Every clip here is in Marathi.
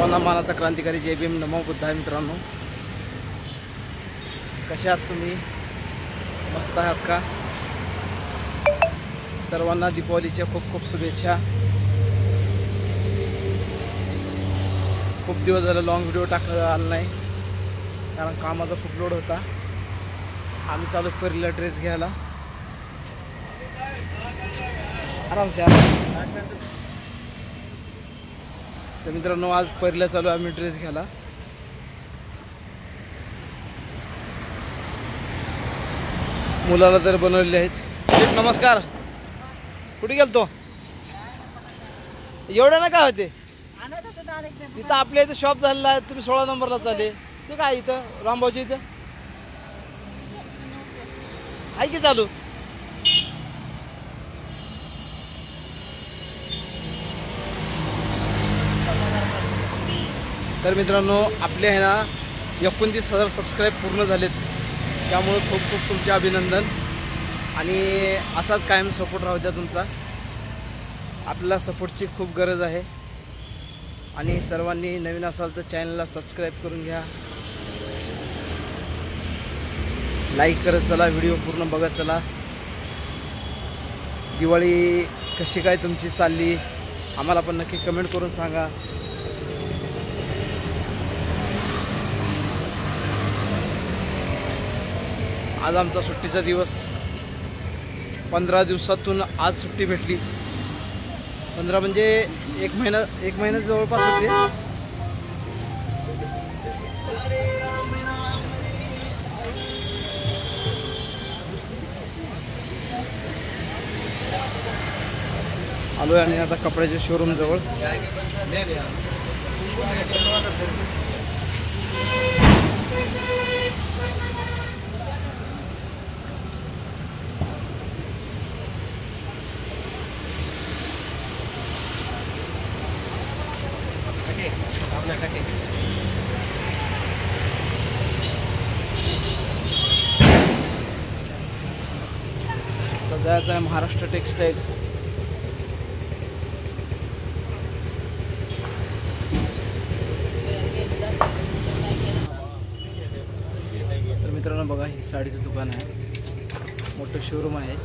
सर्वांना मानाचा क्रांतिकारी जय भीम नमो बुद्धाय। मित्रांनो, कसे आहात तुम्ही? मस्त आहात का? सर्वांना दीपावलीच्या खूप खूप शुभेच्छा। खूप दिवस झाले लॉंग व्हिडिओ टाकला आला नाही, कारण कामाचा खूप लोड होता। आम्ही चालू परीला ड्रेस घ्यायला। आराम से तर मित्रांनो, आज परीला चालू आम्ही ड्रेस घ्यायला। मुलाला तर बनवलेले आहेत। नमस्कार, कुठे गेलतो? एवढं ना काय होते तिथं आपल्या इथं शॉप झालेला आहे। तुम्ही 16 नंबरला चाले ते काय इथं रामभाऊच्या इथं आहे की चालू? तर मित्रांनो, आपले आहे ना 29,000 सबस्क्राईब पूर्ण झालेत, त्यामुळे खूप खूप तुमचे अभिनंदन। आणि असाच कायम सपोर्ट राहू द्या तुमचा। आपल्याला सपोर्टची खूप गरज आहे। आणि सर्वांनी नवीन असाल तर चॅनलला सबस्क्राईब करून घ्या, लाईक करत चला, व्हिडिओ पूर्ण बघत चला। दिवाळी कशी काय तुमची चालली आम्हाला पण नक्की कमेंट करून सांगा। आज आमचा सुट्टीचा दिवस, 15 दिवसातून आज सुट्टी भेटली। 15 म्हणजे एक महिना जवळपास होते। आलोय आणि आता कपड्याच्या शोरूम जवळ। जायचं आहे महाराष्ट्र टेक्सटाईल। तर मित्रांनो बघा, ही साडीचं दुकान आहे, मोठं शोरूम आहे।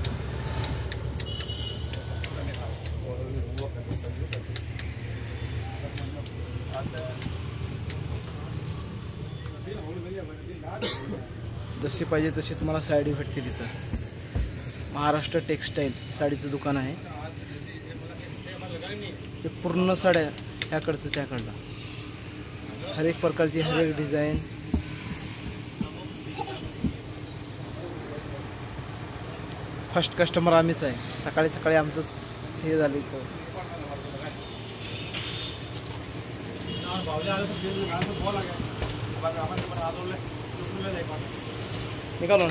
जशी पाहिजे तशी तुम्हाला साडी भेटते तिथं। महाराष्ट्र टेक्सटाईल साडीचं दुकान आहे। ते पूर्ण साड्या ह्याकडचं त्याकडला, हर एक प्रकारची हर एक डिझाईन। फर्स्ट कस्टमर आम्हीच आहे। सकाळी सकाळी आमचंच हे झालं इथं। निकालो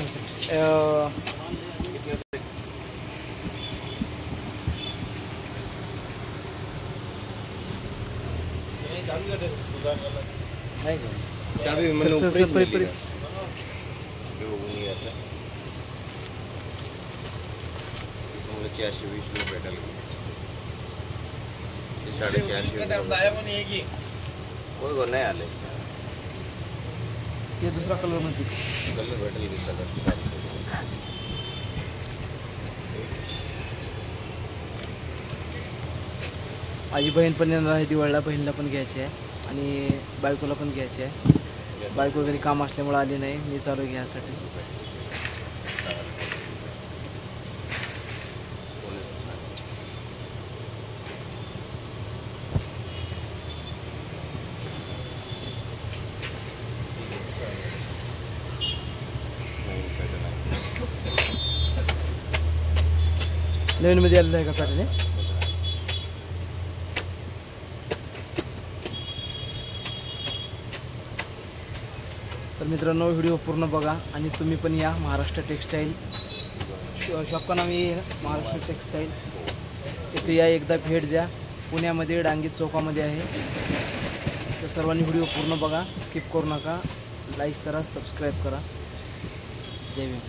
चाबी म्हणजे 420 रुपये भेटेल। 450 कोण नाही आले। ते दुसरा कलर मध्ये कलर भेटेल की माझी बहीण पण येणार आहे दिवाळीला। बहिणीला पण घ्यायची आहे आणि बायकोला पण घ्यायची आहे। बायको घरी काम असल्यामुळे आली नाही, मी चालू घ्यायसाठी। नवीन मध्ये आलेलं आहे का पॅटर्न? तर मित्रांनो, व्हिडिओ पूर्ण बघा आणि तुम्ही पण या महाराष्ट्र टेक्सटाईल शॉप का नाव आहे महाराष्ट्र टेक्सटाईल। इथे या, एकदा भेट द्या। पुण्यामध्ये डांगी चौकामध्ये आहे। तर सर्वांनी व्हिडिओ पूर्ण बघा, स्किप करू नका, लाईक करा, सबस्क्राईब करा। जय भीम।